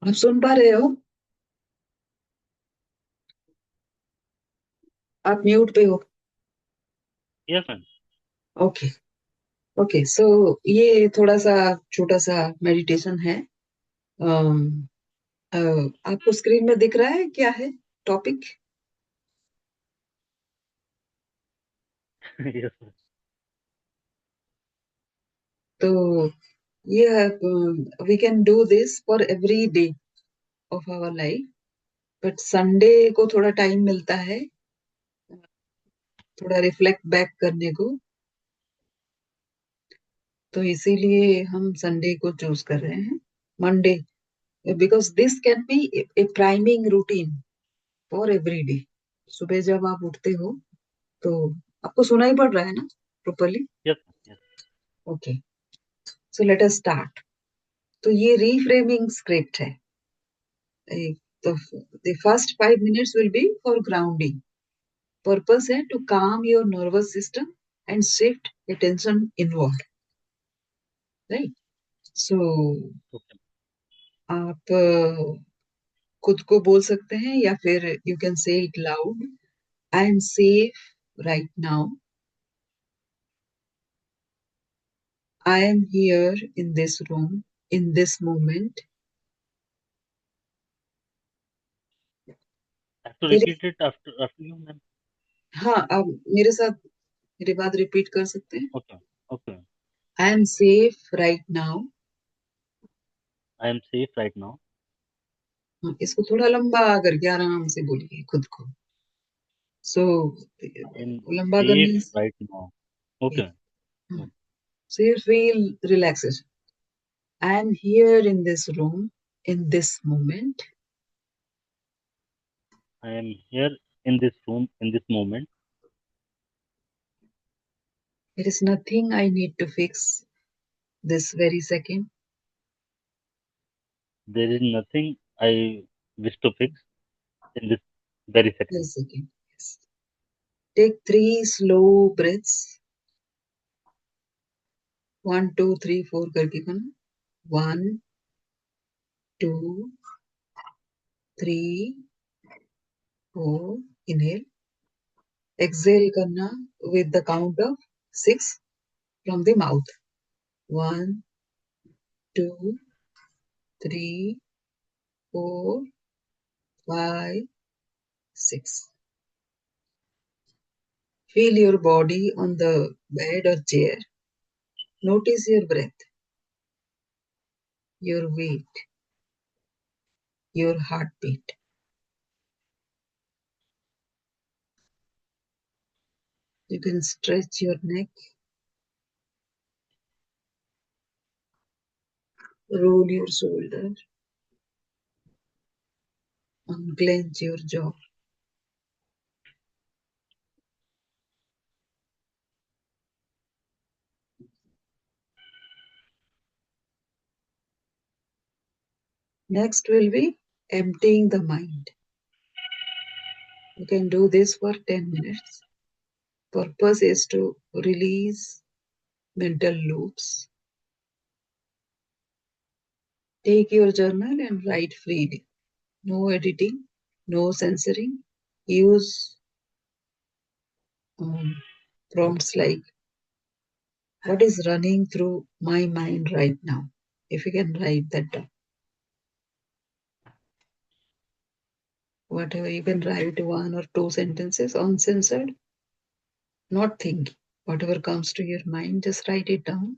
आप सुन पा रहे हो? आप म्यूट पे हो। Yes ma'am. ओके। ओके, सो ये थोड़ा सा छोटा सा मेडिटेशन है। अम, अ, आपको स्क्रीन में दिख रहा है क्या है टॉपिक? Yes ma'am. तो ये we can do this for every day of our life, but Sunday को थोड़ा टाइम मिलता है थोड़ा रिफ्लेक्ट बैक करने को। तो इसीलिए हम संडे को चूज कर रहे हैं, Monday, because this can be A priming routine for every day. सुबह जब आप उठते हो तो आपको सुनाई पड़ रहा है ना properly? Yes ma'am. Yes. Okay, so let us start. तो ये रीफ्रेमिंग स्क्रिप्ट है। ए, तो the first 5 minutes will be for grounding. Purpose है to calm your nervous system and shift attention inward, right? So okay. आप खुद को बोल सकते हैं या फिर you can say it loud. I am safe right now. I am here in this room, in this moment. Have to फिर repeat it after you ma'am. हाँ, आप मेरे साथ मेरी बात रिपीट कर सकते हैं। Okay. Okay. I am safe right now. I am safe right now. हाँ, इसको थोड़ा लंबा करके आराम से बोलिए खुद को। सो आई एम लंबा करने सेफ से right now. Okay. so you feel relaxation. I am here in this room, in this moment. I am here in this room in this moment. There is nothing I need to fix this very second. There is nothing I wish to fix in this very second. This second. Yes. Take 3 slow breaths. 1 2 3 4 करके करना। 1 2 3 4। Inhale. Exhale करना with the count of 6 from the mouth. 1 2 3 4 5 6. Feel your body on the bed or chair. Notice your breath, your weight, your heartbeat. You can stretch your neck, roll your shoulder, unclench your jaw. Next will be emptying the mind. You can do this for 10 minutes. Purpose is to release mental loops. Take your journal and write freely. No editing, no censoring. Use um, prompts like, what is running through my mind right now? If you can write that down. Whatever, you can write 1 or 2 sentences uncensored, not thinking. Whatever comes to your mind, just write it down.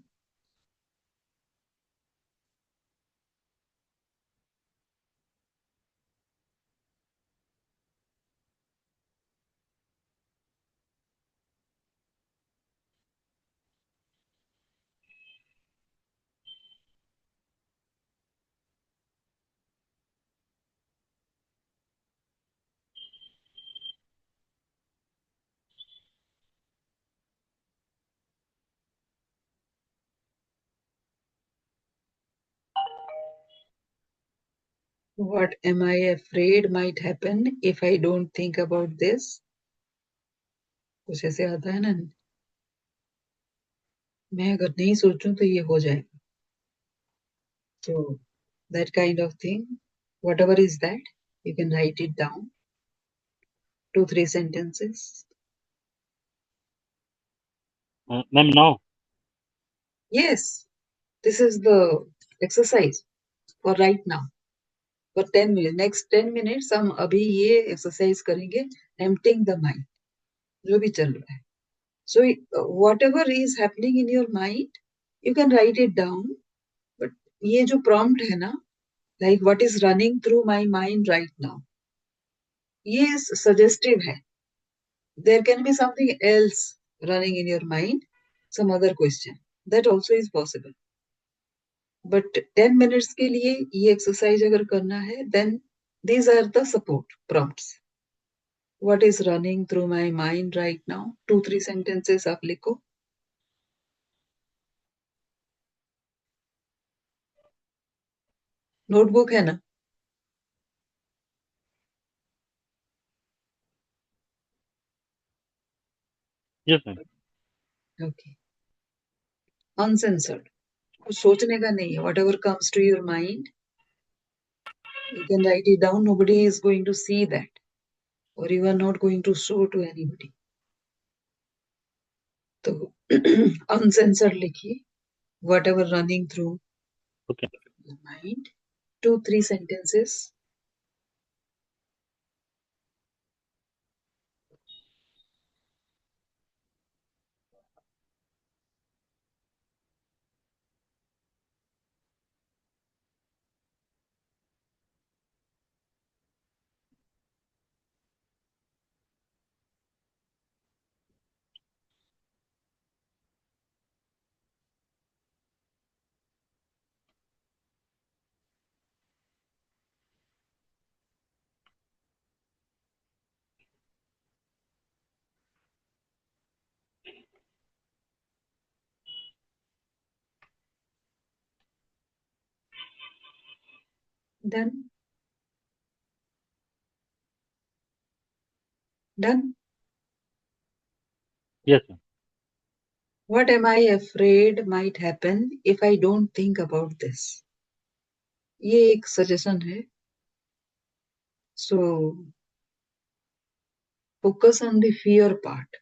What am I afraid might happen if I don't think about this? कुछ ऐसे आता है ना, मैं अगर नहीं सोचूं तो ये हो जाएगा। So that kind of thing. Whatever is that, you can write it down. 2, 3 sentences. Ma'am, now? Yes, this is the exercise for right now. For 10 minutes. Next 10 minutes हम अभी ये exercise करेंगे, emptying the mind. जो भी चल रहा है. So whatever is happening in your mind, you can write it down. But ये जो prompt है ना, like what is running through my mind right now, ये suggestive है. There can be something else running in your mind, some other question. That also is possible. But 10 minutes के लिए ये exercise अगर करना है, then these are the support prompts. What is running through my mind right now? 2, 3 sentences आप लिखो. Notebook है ना? Yes, ma'am. Okay. Uncensored. कुछ सोचने का नहीं है. Whatever comes to your mind, you can write it down. Nobody is going to see that, or you are not going to show to anybody. तो uncensored लिखिए. Whatever running through Okay. your mind. 2, 3 sentences. Done. Done. Yes, ma'am. What am I afraid might happen if I don't think about this? ये एक suggestion है. So focus on the fear part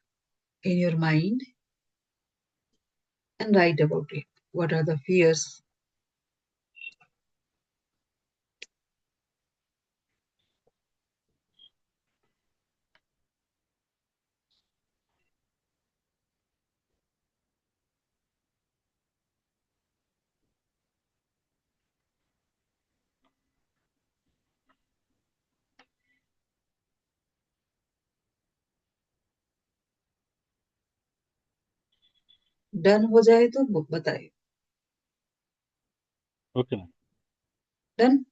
in your mind and write about it. What are the fears? Done हो जाए तो बताए. Okay, ma'am. Done.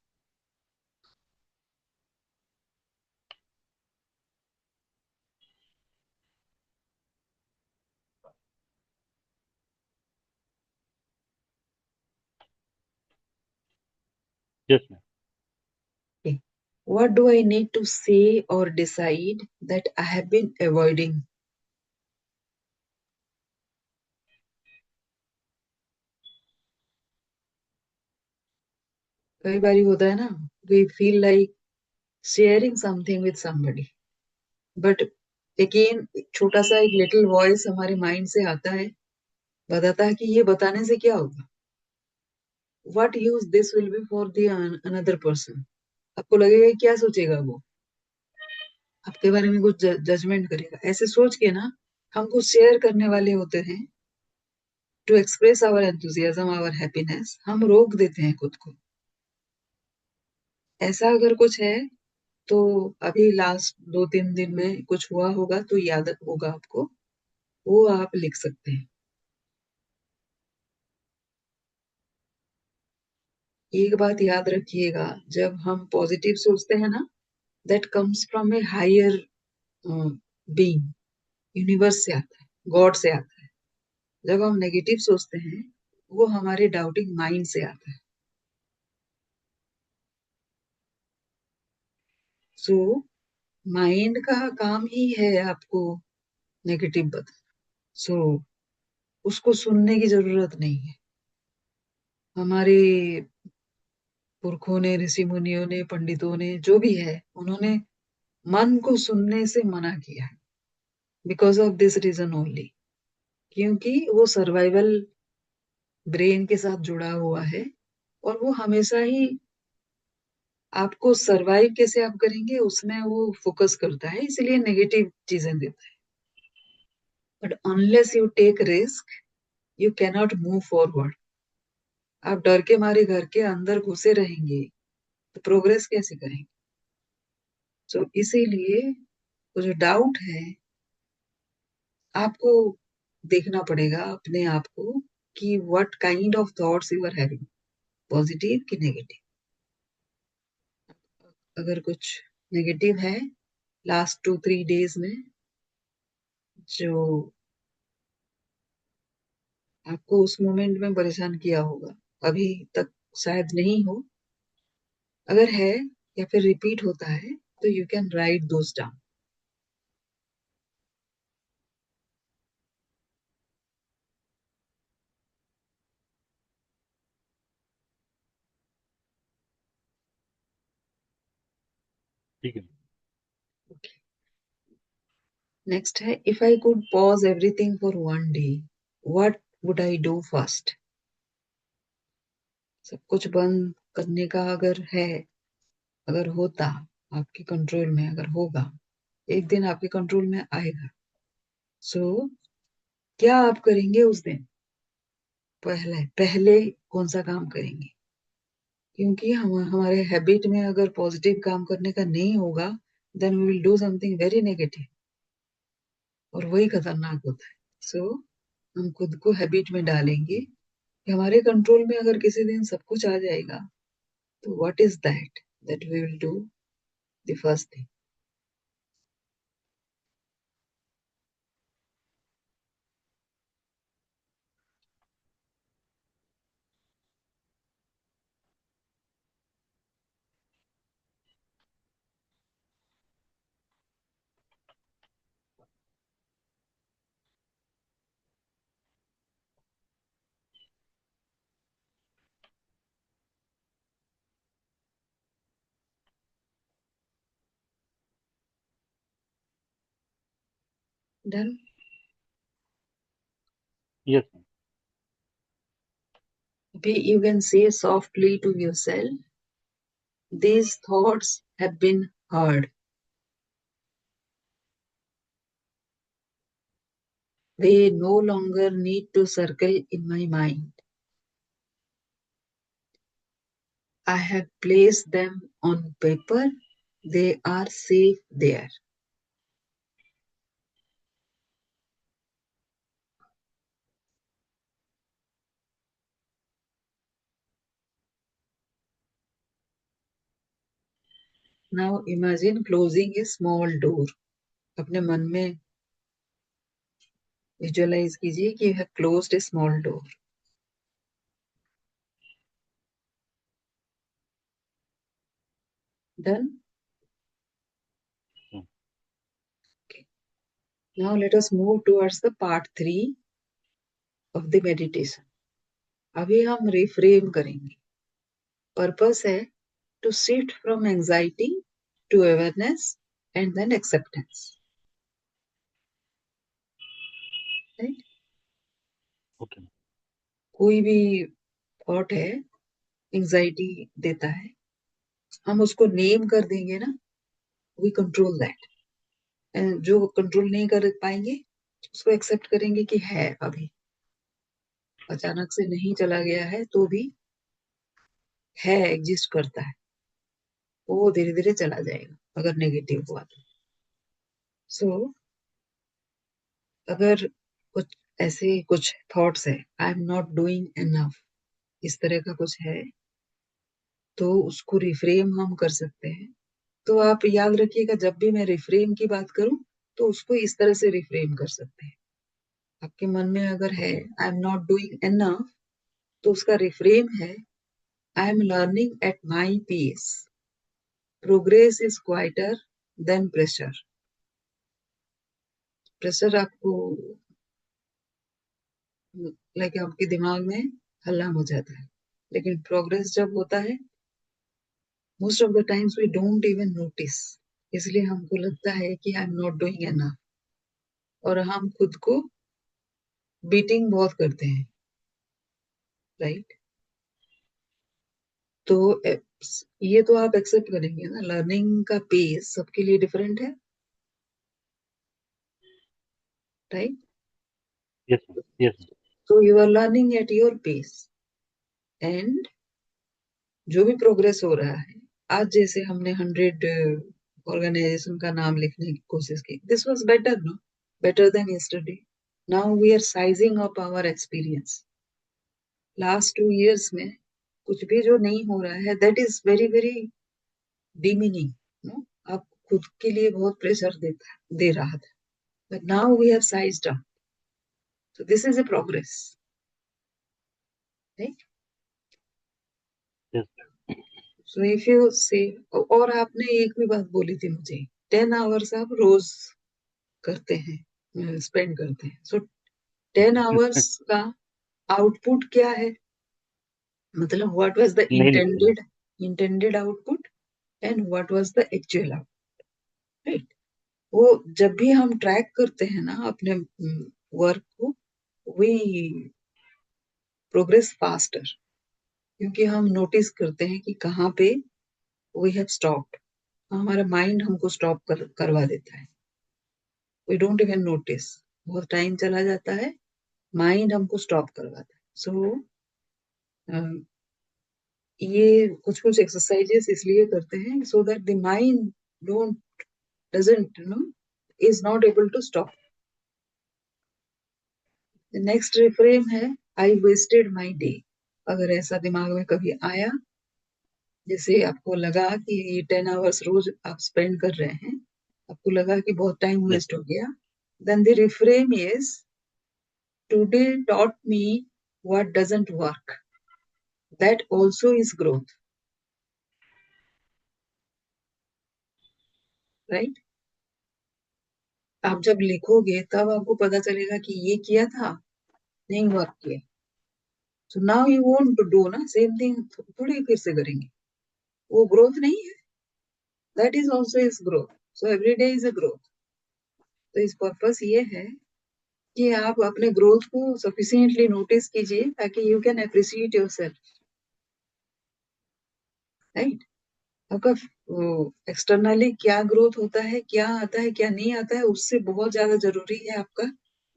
Yes, ma'am. Okay. What do I need to say or decide that I have been avoiding? कई बारी होता है ना, we feel like sharing something with somebody, but again छोटा सा एक little voice हमारे mind से आता है, बताता है कि ये बताने से क्या होगा? What use this will be for the another person? आपको लगेगा कि क्या सोचेगा वो? आपके बारे में कुछ जजमेंट करेगा. ऐसे सोच के ना हम कुछ शेयर करने वाले होते हैं, to express our enthusiasm, our happiness, हम रोक देते हैं खुद को. ऐसा अगर कुछ है तो अभी लास्ट 2, 3 दिन में कुछ हुआ होगा तो याद होगा आपको, वो आप लिख सकते हैं. एक बात याद रखिएगा, जब हम पॉजिटिव सोचते हैं ना, that comes from a higher being, universe से आता है, गॉड से आता है. जब हम नेगेटिव सोचते हैं, वो हमारे डाउटिंग माइंड से आता है. सो माइंड का काम ही है आपको नेगेटिव बता. सो उसको सुनने की जरूरत नहीं है. हमारे पुरखों ने, ऋषि मुनियों ने, पंडितों ने, जो भी है, उन्होंने मन को सुनने से मना किया है, because of this reason only. क्योंकि वो सर्वाइवल ब्रेन के साथ जुड़ा हुआ है, और वो हमेशा ही आपको सरवाइव कैसे आप करेंगे उसमें वो फोकस करता है, इसलिए नेगेटिव चीजें देता है। But unless you take risk, you cannot move forward. आप डर के मारे घर के अंदर घुसे रहेंगे तो प्रोग्रेस कैसे करेंगे? सो इसीलिए वो जो डाउट है, आपको देखना पड़ेगा अपने आप को कि what kind of thoughts you are having, positive कि नेगेटिव। अगर कुछ नेगेटिव है लास्ट 2-3 डेज में, जो आपको उस मोमेंट में परेशान किया होगा, अभी तक शायद नहीं हो, अगर है या फिर रिपीट होता है, तो you can write those down. ठीक है। नेक्स्ट है, if I could pause everything for 1 day, what would I do first? सब कुछ बंद करने का अगर है, अगर होता आपके कंट्रोल में, अगर होगा, एक दिन आपके कंट्रोल में आएगा, सो क्या आप करेंगे उस दिन? पहले पहले कौन सा काम करेंगे? क्योंकि हम हमारे हैबिट में अगर पॉजिटिव काम करने का नहीं होगा, then we will do something very negative, और वही खतरनाक होता है। सो हम खुद को हैबिट में डालेंगे कि हमारे कंट्रोल में अगर किसी दिन सब कुछ आ जाएगा, तो what is that that we will do the first thing. Done. Yes ma'am. अभी you can say softly to yourself, these thoughts have been heard. They no longer need to circle in my mind. I have placed them on paper. They are safe there. Now imagine closing a small door. अपने मन में visualise कीजिए कि you have closed a small door. Done? Hmm, Okay. Now let us move towards the part 3 of the meditation. अभी हम reframe करेंगे। Purpose है to shift from anxiety to awareness and then acceptance. Right? Okay. कोई भी thought है, anxiety देता है, हम उसको नेम कर देंगे ना, वी कंट्रोल दैट। जो कंट्रोल नहीं कर पाएंगे, उसको एक्सेप्ट करेंगे कि है, अभी अचानक से नहीं चला गया है तो भी है, एग्जिस्ट करता है, वो धीरे धीरे चला जाएगा अगर नेगेटिव हुआ तो। सो अगर कुछ ऐसे कुछ थॉट्स है, I am not doing enough, इस तरह का कुछ है, तो उसको रिफ्रेम हम कर सकते हैं। तो आप याद रखिएगा, जब भी मैं रिफ्रेम की बात करूं, तो उसको इस तरह से रिफ्रेम कर सकते हैं। आपके मन में अगर है I am not doing enough, तो उसका रिफ्रेम है I am learning at my pace, progress is quieter than pressure. Pressure आपको लाइक आपके दिमाग में हल्ला हो जाता है, लेकिन प्रोग्रेस जब होता है, most of the times we don't even notice, इसलिए हमको लगता है कि I am not doing enough, और हम खुद को बीटिंग बहुत करते हैं, राइट? तो ये तो आप एक्सेप्ट करेंगे ना, लर्निंग का पेस सबके लिए डिफरेंट है, right? Yes, ma'am. Yes, ma'am. तो you are learning at your pace, and जो भी प्रोग्रेस हो रहा है, आज जैसे हमने 100 ऑर्गेनाइजेशन का नाम लिखने की कोशिश की, this was better, no? Better than yesterday. Now we are sizing up our experience. Last 2 years में कुछ भी जो नहीं हो रहा है, that is very very demeaning, no? आप खुद के लिए बहुत प्रेशर दे रहा था, but now we have sized up, so this is a progress, right? Yes, So if you say, और आपने एक भी बात बोली थी मुझे, 10 आवर्स आप रोज करते हैं, स्पेंड करते हैं, सो 10 आवर्स का आउटपुट क्या है? मतलब व्हाट वाज द नहीं लिखते हैं. Intended output and what was the actual output, right? वो जब भी हम ट्रैक करते हैं ना अपने वर्क को, वी प्रोग्रेस फास्टर, क्योंकि हम नोटिस करते हैं कि कहाँ पे वी हैव स्टॉप्ड. हमारा माइंड हमको स्टॉप करवा देता है, वी डोंट इवन नोटिस. बहुत टाइम चला जाता है, माइंड हमको स्टॉप करवाता है. सो ये कुछ कुछ एक्सरसाइजेस इसलिए करते हैं, so that the mind don't doesn't know is not able to stop. Next reframe है, आई वेस्टेड माई डे. अगर ऐसा दिमाग में कभी आया, जैसे आपको लगा कि ये 10 आवर्स रोज आप स्पेंड कर रहे हैं, आपको लगा कि बहुत टाइम Yes, वेस्ट हो गया, then the reframe is, today taught me what doesn't work, that also is growth, right? आप जब लिखोगे तब आपको पता चलेगा कि ये किया था, नहीं वर्क किया. So now you won't do ना सेम थिंग, थोड़ी फिर से करेंगे. वो ग्रोथ नहीं है, that is also is growth. So every day is a growth. तो इस पर्पस ये है कि आप अपने ग्रोथ को सफिशिएंटली नोटिस कीजिए, ताकि you can appreciate your self, right? आपका एक्सटर्नली क्या ग्रोथ होता है, क्या आता है, क्या नहीं आता है, उससे बहुत ज्यादा जरूरी है आपका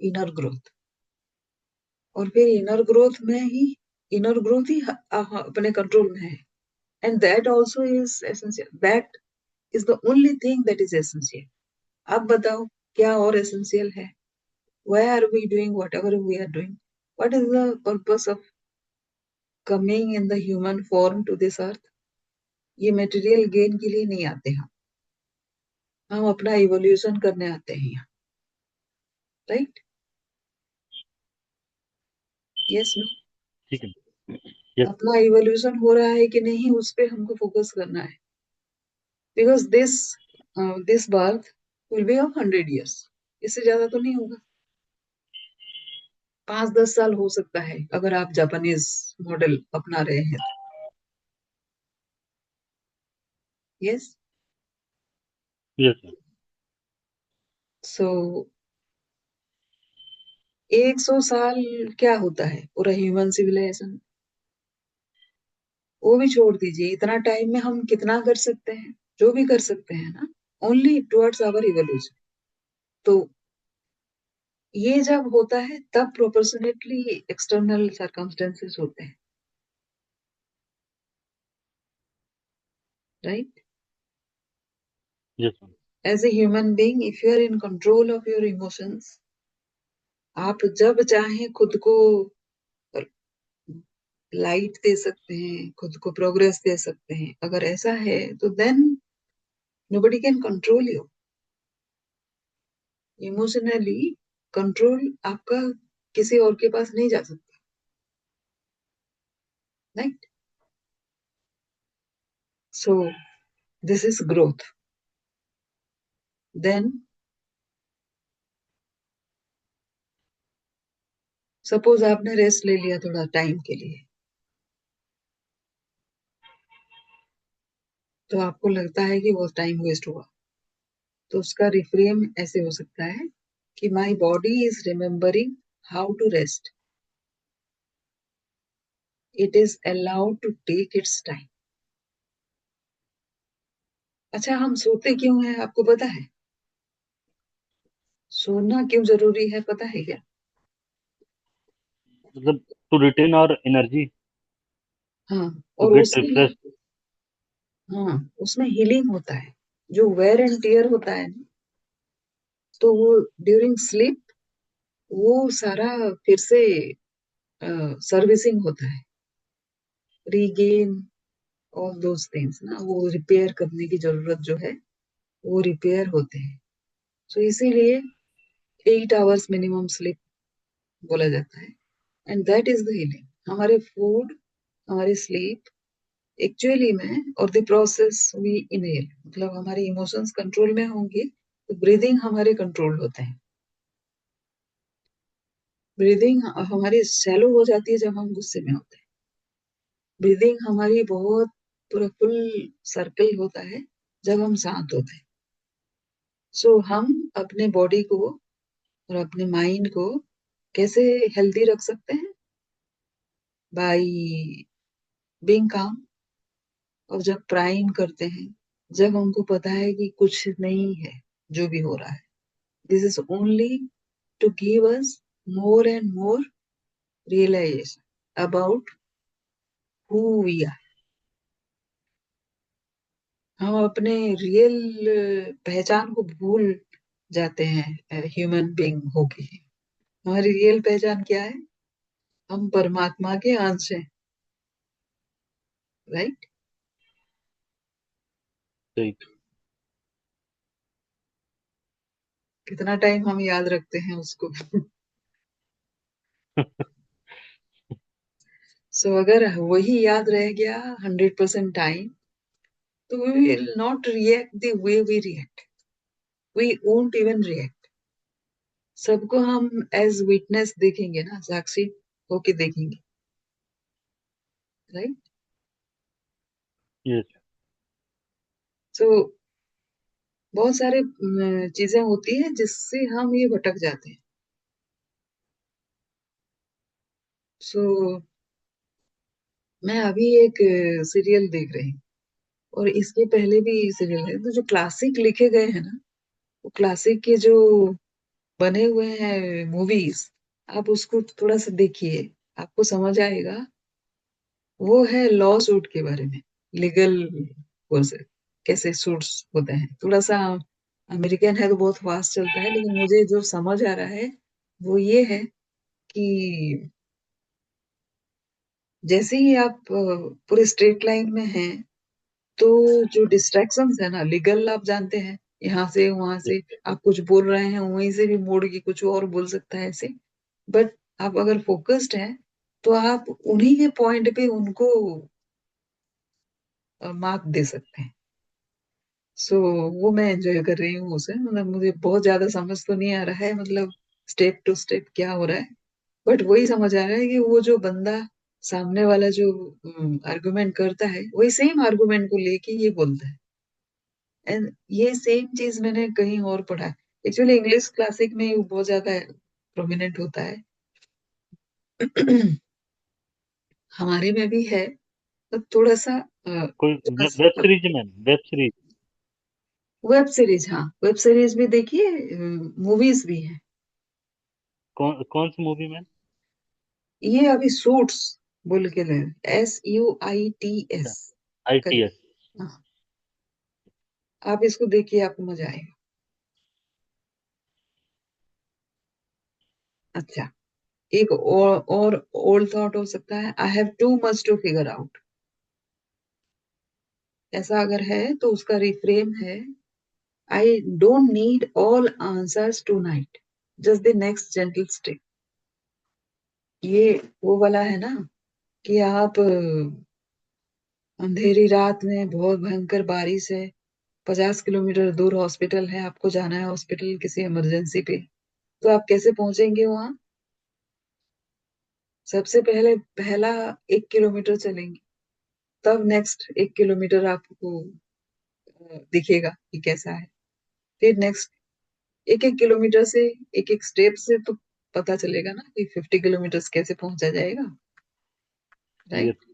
इनर ग्रोथ. और फिर इनर ग्रोथ ही अपने कंट्रोल में है, and that also is essential. That is the only thing that is essential. आप बताओ क्या और एसेंशियल है? Why are we doing whatever we are doing? What is the purpose of coming in the human form to this earth? ये material gain के लिए नहीं आते हम अपना इवोल्यूशन करने आते हैं यहाँ, राइट? Yes, no? ठीक है. Yes, अपना इवोल्यूशन हो रहा है कि नहीं, उस पे हमको फोकस करना है. Because this birth will be of 100 years, इससे ज्यादा तो नहीं होगा. 5-10 साल हो सकता है अगर आप जापानीज मॉडल अपना रहे हैं तो. यस. yes, ma'am. सो 100 साल क्या होता है पूरा ह्यूमन सिविलाइजेशन? वो भी छोड़ दीजिए, इतना टाइम में हम कितना कर सकते हैं, जो भी कर सकते हैं ना, ओनली टुवर्ड्स आवर इवोल्यूशन. तो ये जब होता है तब प्रोपोर्शनेटली एक्सटर्नल सर्कमस्टेंसेस होते हैं, right? Yes, ma'am. As a human being, if you are in control of your emotions, आप जब चाहें खुद को लाइट दे सकते हैं, खुद को प्रोग्रेस दे सकते हैं. अगर ऐसा है तो then nobody can control you. Emotionally control आपका किसी और के पास नहीं जा सकता, right? So this is growth. Then suppose आपने रेस्ट ले लिया थोड़ा टाइम के लिए, तो आपको लगता है कि वो टाइम वेस्ट हुआ। तो उसका रिफ्रेम ऐसे हो सकता है कि my body is remembering how to rest, it is allowed to take its time. अच्छा, हम सोते क्यों हैं आपको पता है? सोना क्यों जरूरी है पता है क्या? मतलब टू रिटेन आवर एनर्जी, हाँ, टू और गेट उसमें, रिफ्रेश। हाँ, उसमें हीलिंग होता है। जो वेयर एंड टियर होता है ना, तो वो ड्यूरिंग स्लीप वो सारा फिर से सर्विसिंग होता है, रीगेन ऑल दोज थिंग्स ना, वो रिपेयर करने की जरूरत जो है वो रिपेयर होते हैं। सो इसीलिए 8 आवर्स मिनिमम स्लीप बोला जाता है, and that is the healing. हमारे फूड, हमारी स्लीप एक्चुअली में, और द प्रोसेस वी इनहेल, मतलब हमारे इमोशंस कंट्रोल में होंगे तो ब्रीदिंग हमारे कंट्रोल होते हैं। ब्रीदिंग हमारी शैलो हो जाती है जब हम गुस्से में होते हैं। ब्रीदिंग हमारी बहुत पूरा फुल सर्कल होता है जब हम शांत होते हैं। सो हम अपने बॉडी को और अपने माइंड को कैसे हेल्दी रख सकते हैं? बाय बीइंग काम। और जब प्राइम करते हैं, जब हमको पता है कि कुछ नहीं है जो भी हो रहा है, this is only to give us more and more realization about who we are। हम अपने रियल पहचान को भूल जाते हैं ह्यूमन बीइंग होके। हमारी रियल पहचान क्या है? हम परमात्मा के अंश हैं, राइट? सही। कितना टाइम हम याद रखते हैं उसको? सो अगर वही याद रह गया 100% टाइम, तो we will not react the way we react, we won't even react। सबको हम एज विटनेस देखेंगे ना, साक्षी होके देखेंगे, राइट? यस। सो बहुत सारे चीजें होती है जिससे हम ये भटक जाते हैं। सो मैं अभी एक सीरियल देख रही हूँ, और इसके पहले भी सीरियल है, तो जो क्लासिक लिखे गए हैं ना, वो क्लासिक के जो बने हुए हैं मूवीज, आप उसको थोड़ा सा देखिए, आपको समझ आएगा। वो है लॉ सूट के बारे में, लीगल प्रोसेस, कैसे सूट्स होते हैं। थोड़ा सा अमेरिकन है तो बहुत फास्ट चलता है, लेकिन मुझे जो समझ आ रहा है वो ये है कि जैसे ही आप पूरे स्ट्रेट लाइन में हैं, तो जो डिस्ट्रैक्शंस है ना, लीगल आप जानते हैं, यहाँ से वहां से आप कुछ बोल रहे हैं, वहीं से भी मोड़ के कुछ और बोल सकता है ऐसे। बट आप अगर फोकस्ड हैं तो आप उन्हीं के पॉइंट पे उनको मार्क दे सकते हैं। सो वो मैं एंजॉय कर रही हूँ उसे, मतलब मुझे बहुत ज्यादा समझ तो नहीं आ रहा है, मतलब स्टेप टू स्टेप क्या हो रहा है, बट वही समझ आ रहा है कि वो जो बंदा सामने वाला जो आर्गुमेंट करता है, वही सेम आर्गुमेंट को लेके ये बोलता है। एंड ये सेम चीज मैंने कहीं और पढ़ा है। एक्चुअली इंग्लिश क्लासिक में ये बहुत ज्यादा प्रोमिनेंट होता है। हमारे में भी है, तो थोड़ा सा कोई वेब सीरीज है ma'am, web series? Web series, हाँ, वेब सीरीज भी देखिए, मूवीज भी है। कौन कौन सी मूवी मैम? ये अभी सूट्स बोल के ले, SUITS ITS। करके। हाँ, आप इसको देखिए, आपको मजा आएगा। अच्छा, एक और ओल्ड थॉट हो सकता है, I have too much to figure out. ऐसा अगर है तो उसका रिफ्रेम है, I don't need all answers tonight, just the next gentle step. ये वो वाला है ना, कि आप अंधेरी रात में, बहुत भयंकर बारिश है, 50 किलोमीटर दूर हॉस्पिटल है, आपको जाना है हॉस्पिटल किसी इमरजेंसी पे, तो आप कैसे पहुंचेंगे वहां? सबसे पहले पहला 1 किलोमीटर चलेंगे, तब नेक्स्ट 1 किलोमीटर आपको दिखेगा कि कैसा है। फिर नेक्स्ट 1-1 किलोमीटर से, एक एक स्टेप से तो पता चलेगा ना कि 50 किलोमीटर कैसे पहुंचा जाएगा, Yes. राइट।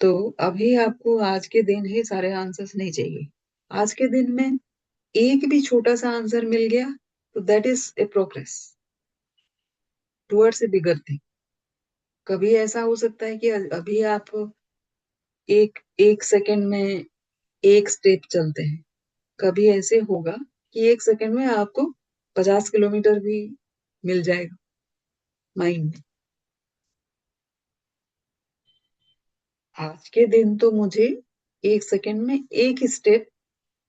तो अभी आपको आज के दिन ही सारे आंसर्स नहीं चाहिए। आज के दिन में एक भी छोटा सा आंसर मिल गया तो that is a progress towards a bigger thing. कभी ऐसा हो सकता है कि अभी आप एक एक सेकंड में एक स्टेप चलते हैं, कभी ऐसे होगा कि एक सेकंड में आपको 50 किलोमीटर भी मिल जाएगा माइंड में। आज के दिन तो मुझे एक सेकंड में एक स्टेप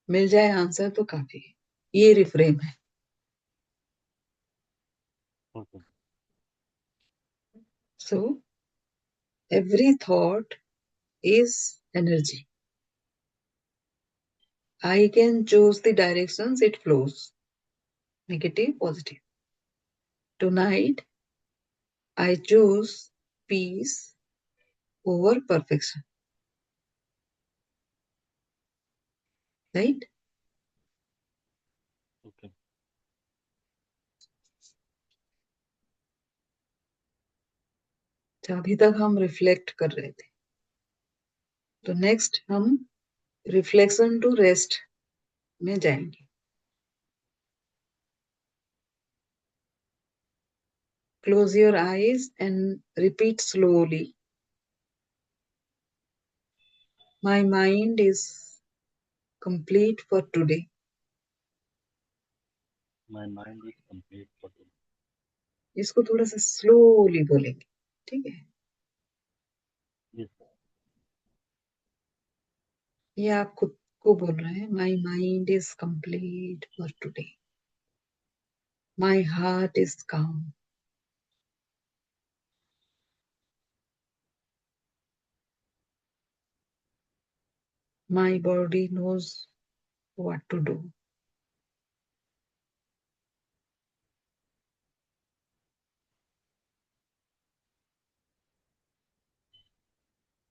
मिल जाए आंसर तो काफी है, ये रिफ्रेम है। Okay. So every thought is energy. I can choose the directions it flows, negative, positive. Tonight, I choose peace over perfection, right? Okay. तो अभी तक हम रिफ्लेक्ट कर रहे थे, तो नेक्स्ट हम रिफ्लेक्शन टू रेस्ट में जाएंगे। Close your eyes and repeat slowly. My mind is complete for today. My mind is complete for today. इसको थोड़ा सा स्लोली बोलेंगे, ठीक है? Yes. ये आप खुद को बोल रहे हैं, my mind is complete for today, my heart is काम, my body knows what to do.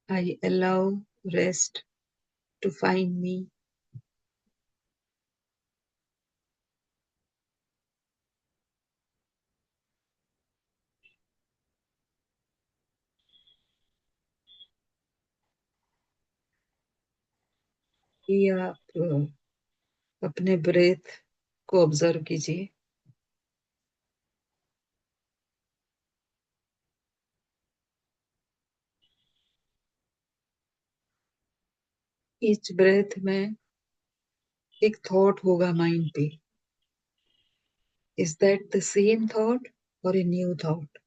I allow rest to find me. ये आप अपने ब्रेथ को ऑब्जर्व कीजिए। ईच ब्रेथ में एक थॉट होगा माइंड पे। Is that the same thought और a new thought?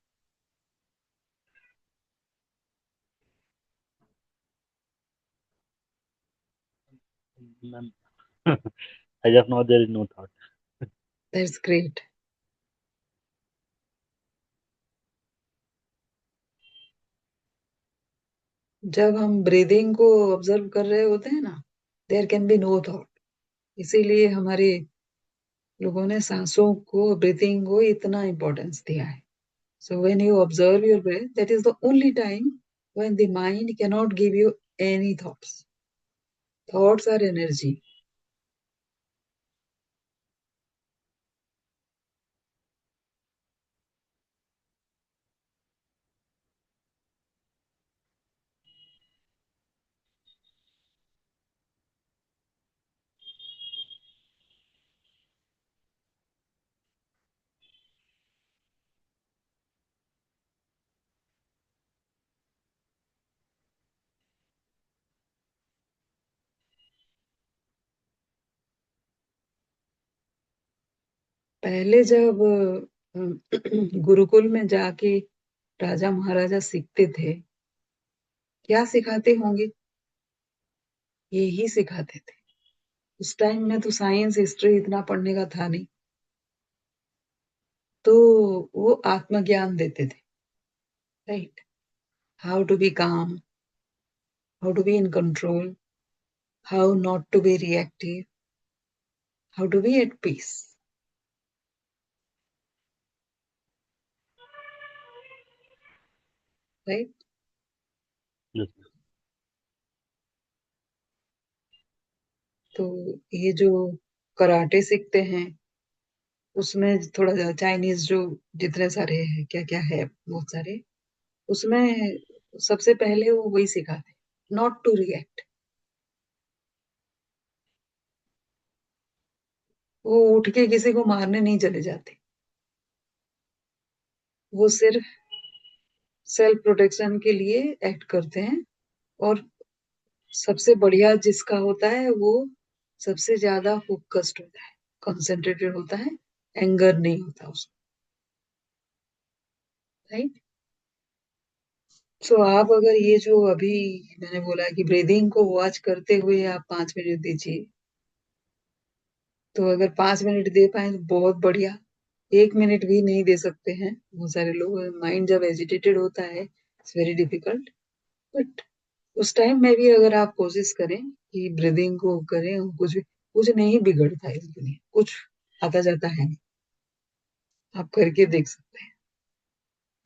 Ma'am, as of now, there is no thought. That's great. जब हम ब्रीदिंग को ऑब्जर्व कर रहे होते हैं ना, there can be no thought. इसीलिए हमारे लोगों ने सांसों को, ब्रीथिंग को इतना इम्पोर्टेंस दिया है। So when you observe your breath, that is the only time when the mind cannot give you any thoughts. Thoughts are energy. पहले जब गुरुकुल में जाके राजा महाराजा सीखते थे, क्या सिखाते होंगे? यही सिखाते थे। उस टाइम में तो साइंस हिस्ट्री इतना पढ़ने का था नहीं, तो वो आत्मज्ञान देते थे, right? How to be calm, how to be in control, how not to be reactive, how to be at peace, right? Yes. तो ये जो कराटे सीखते हैं उसमें थोड़ा चाइनीज जो जितने सारे हैं क्या क्या है बहुत सारे, उसमें सबसे पहले वो वही सिखाते, नॉट टू रिएक्ट। वो उठ के किसी को मारने नहीं चले जाते, वो सिर्फ सेल्फ प्रोटेक्शन के लिए एक्ट करते हैं। और सबसे बढ़िया जिसका होता है वो सबसे ज्यादा फोकस्ड होता है, कंसंट्रेटेड होता है, एंगर नहीं होता उसको, राइट। सो आप अगर ये जो अभी मैंने बोला कि ब्रीदिंग को वॉच करते हुए आप 5 मिनट दीजिए, तो अगर 5 मिनट दे पाए तो बहुत बढ़िया। 1 मिनट भी नहीं दे सकते हैं बहुत सारे लोग, माइंड जब एजिटेटेड होता है इट्स वेरी डिफिकल्ट। बट उस टाइम में भी अगर आप कोशिश करें कि ब्रीदिंग को करें, कुछ नहीं बिगड़ता है इस दुनिया, कुछ आता जाता है नहीं। आप करके देख सकते हैं।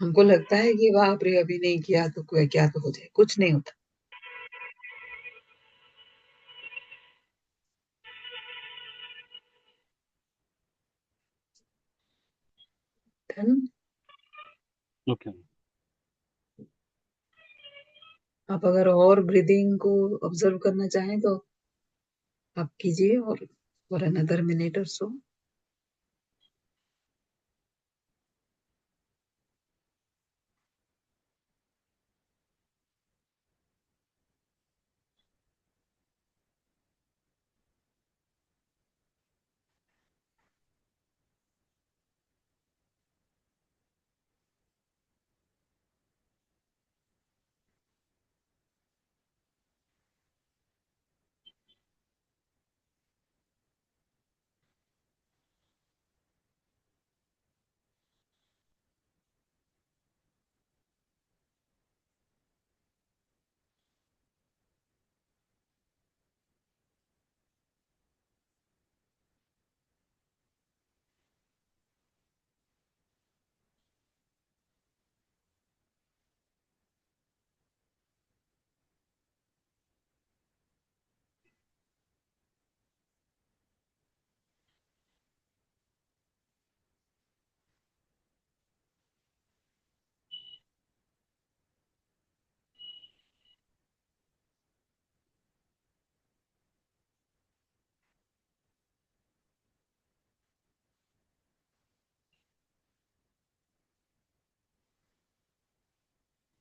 हमको लगता है कि बाप रे अभी नहीं किया तो कोई क्या तो हो जाए, कुछ नहीं होता। Then okay. आप अगर और ब्रीदिंग को ऑब्जर्व करना चाहें तो आप कीजिए, और for another minute or so.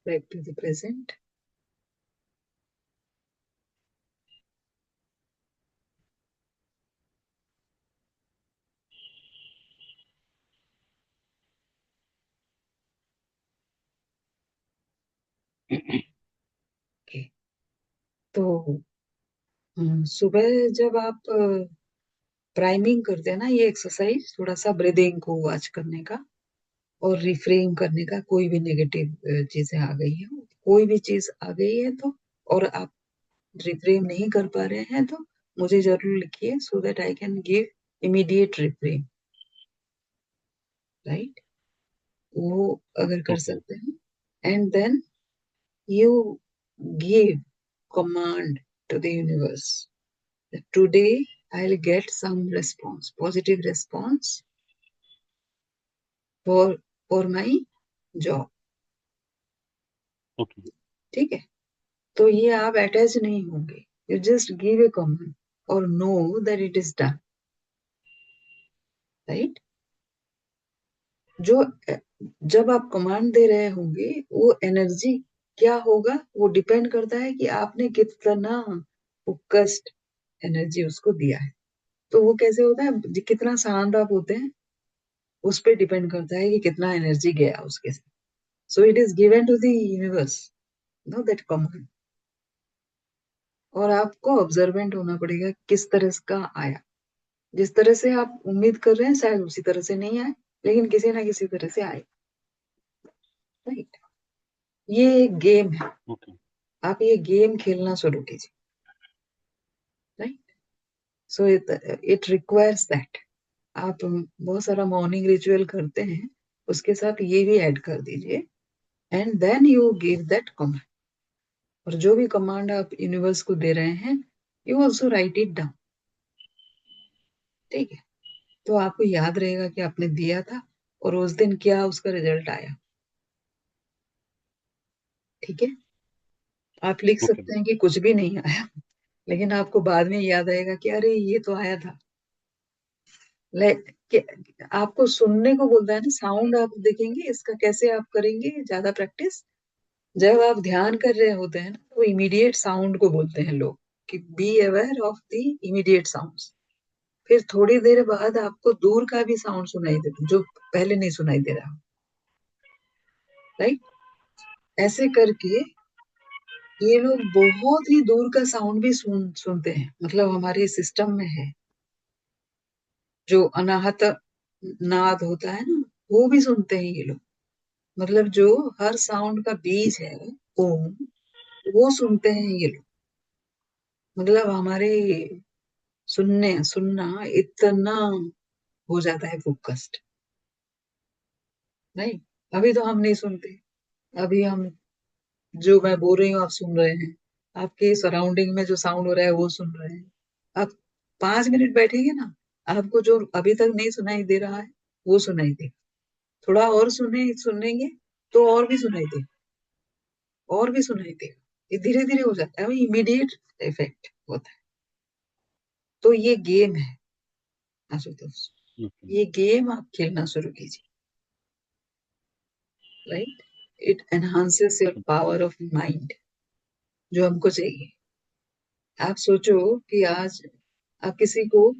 Back to the present. Okay. तो सुबह जब आप प्राइमिंग करते हैं ना, ये एक्सरसाइज थोड़ा सा ब्रीदिंग को वॉच करने का और रिफ्रेम करने का, कोई भी नेगेटिव चीजें आ गई है, कोई भी चीज आ गई है तो, और आप रिफ्रेम नहीं कर पा रहे हैं तो मुझे जरूर लिखिए, so that I can give immediate reframe, right. वो अगर कर ओके। सकते हैं, and then you give command to the universe that today I'll get some response, positive response for my job। Okay. ठीक है। तो ये आप अटैच नहीं होंगे, you just give a command और know that it is done, right. जो जब आप कमांड दे रहे होंगे वो एनर्जी क्या होगा, वो डिपेंड करता है कि आपने कितना फोकस्ड एनर्जी उसको दिया है। तो वो कैसे होता है, कितना शांत आप होते हैं उस पर डिपेंड करता है कि कितना एनर्जी गया उसके साथ। So it is given to the universe, no that command. और आपको ऑब्जर्वेंट होना पड़ेगा किस तरह का आया। जिस तरह से आप उम्मीद कर रहे हैं शायद उसी तरह से नहीं आए, लेकिन किसी ना किसी तरह से आए, राइट। ये एक गेम है, ओके। आप ये गेम खेलना शुरू कीजिए, right. So it requires that आप बहुत सारा मॉर्निंग रिचुअल करते हैं, उसके साथ ये भी ऐड कर दीजिए, and then you give that command. और जो भी कमांड आप यूनिवर्स को दे रहे हैं, you also right it down. ठीक है, तो आपको याद रहेगा कि आपने दिया था और उस दिन क्या उसका रिजल्ट आया। ठीक है, आप लिख ओके सकते मैम। हैं कि कुछ भी नहीं आया, लेकिन आपको बाद में याद आएगा कि अरे ये तो आया था। कि आपको सुनने को बोलता है ना, साउंड आप देखेंगे इसका कैसे आप करेंगे ज्यादा प्रैक्टिस। जब आप ध्यान कर रहे होते हैं ना, तो इमीडिएट साउंड को बोलते हैं लोग, कि be aware of the immediate sounds. फिर थोड़ी देर बाद आपको दूर का भी साउंड सुनाई देता जो पहले नहीं सुनाई दे रहा। राइट, ऐसे करके ये लोग बहुत ही दूर का साउंड भी सुनते हैं, मतलब हमारे सिस्टम में है जो अनाहत नाद होता है ना, वो भी सुनते हैं ये लोग। मतलब जो हर साउंड का बीज है, ओम, वो सुनते हैं ये लोग। मतलब हमारे सुनना इतना हो जाता है फोकस्ड। नहीं, अभी तो हम नहीं सुनते। अभी हम, जो मैं बोल रही हूँ आप सुन रहे हैं, आपके सराउंडिंग में जो साउंड हो रहा है वो सुन रहे हैं। आप 5 मिनट बैठेंगे ना, आपको जो अभी तक नहीं सुनाई दे रहा है वो सुनाई देगा। थोड़ा और सुनेंगे तो और भी सुनाई देगा, और भी सुनाई देगा। ये धीरे धीरे हो जाता है, इमीडिएट इफेक्ट होता है। तो ये गेम है आशुतोष, ओके। ये गेम आप खेलना शुरू कीजिए। Right, it enhances your power of mind, जो हमको चाहिए। आप सोचो कि आज आप किसी को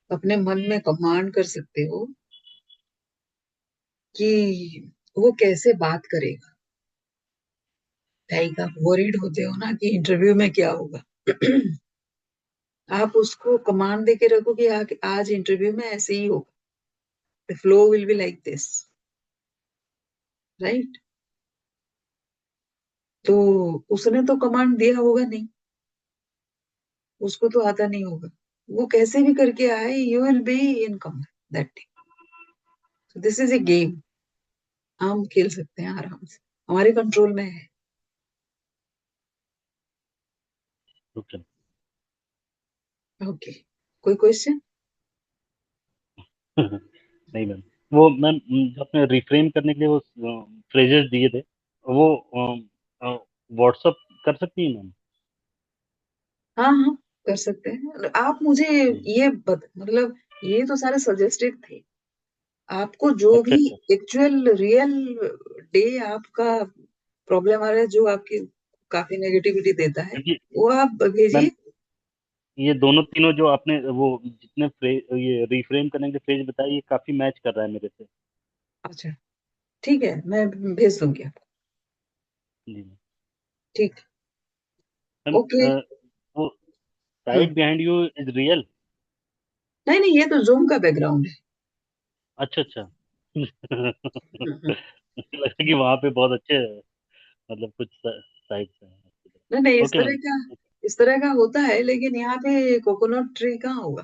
अपने मन में कमांड कर सकते हो कि वो कैसे बात करेगा। लाइक आप वरीड होते हो ना कि इंटरव्यू में क्या होगा। आप उसको कमांड दे के रखो कि आज इंटरव्यू में ऐसे ही होगा, the flow will be like this. Right, तो उसने तो कमांड दिया होगा नहीं, उसको तो आता नहीं होगा। वो कैसे भी करके आए, you will be in command that. This is a game, हम खेल सकते हैं आराम से, हमारे कंट्रोल में है। ओके। ओके, कोई क्वेश्चन? नहीं मैम, वो मैम जो आपने रिफ्रेम करने के लिए वो फ्रेजेस दिए थे, वो व्हाट्सअप कर सकती हैं मैम? हाँ हाँ, कर सकते हैं आप मुझे। जी। ये मतलब ये तो सारे सजेस्टेड थे। आपको जो अच्छा भी अच्छा। एक्चुअल रियल डे आपका प्रॉब्लम आ रहा है, जो आपकी काफी नेगेटिविटी देता है, क्योंकि वो आप मैम भेजिए। ये दोनों तीनों जो आपने वो जितने ये रिफ्रेम करने के फ्रेज बताए, ये काफी मैच कर रहा है मेरे से। अच्छा, ठीक है, मैं भेज दूंगी आपको। जी ठीक। मैम। ओके। वो हाँ, side behind you is real? नहीं नहीं, ये तो जूम का बैकग्राउंड है। अच्छा अच्छा। हम्म। मुझे लगा कि वहाँ पे बहुत अच्छे मतलब कुछ साइड्स हैं। नहीं नहीं, ओके मैम। इस तरह का होता है, लेकिन यहाँ पे कोकोनट ट्री कहाँ होगा।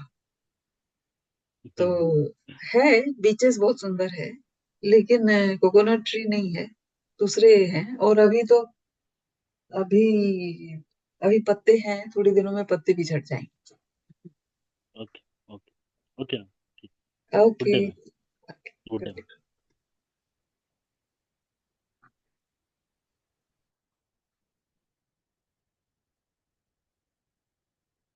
तो है, बीचेस बहुत सुंदर है, लेकिन कोकोनट ट्री नहीं है, दूसरे हैं। और अभी अभी पत्ते हैं, थोड़ी दिनों में पत्ते भी झड़ जाएंगे। Okay okay okay ma'am. Okay. Good day ma'am. Good day ma'am.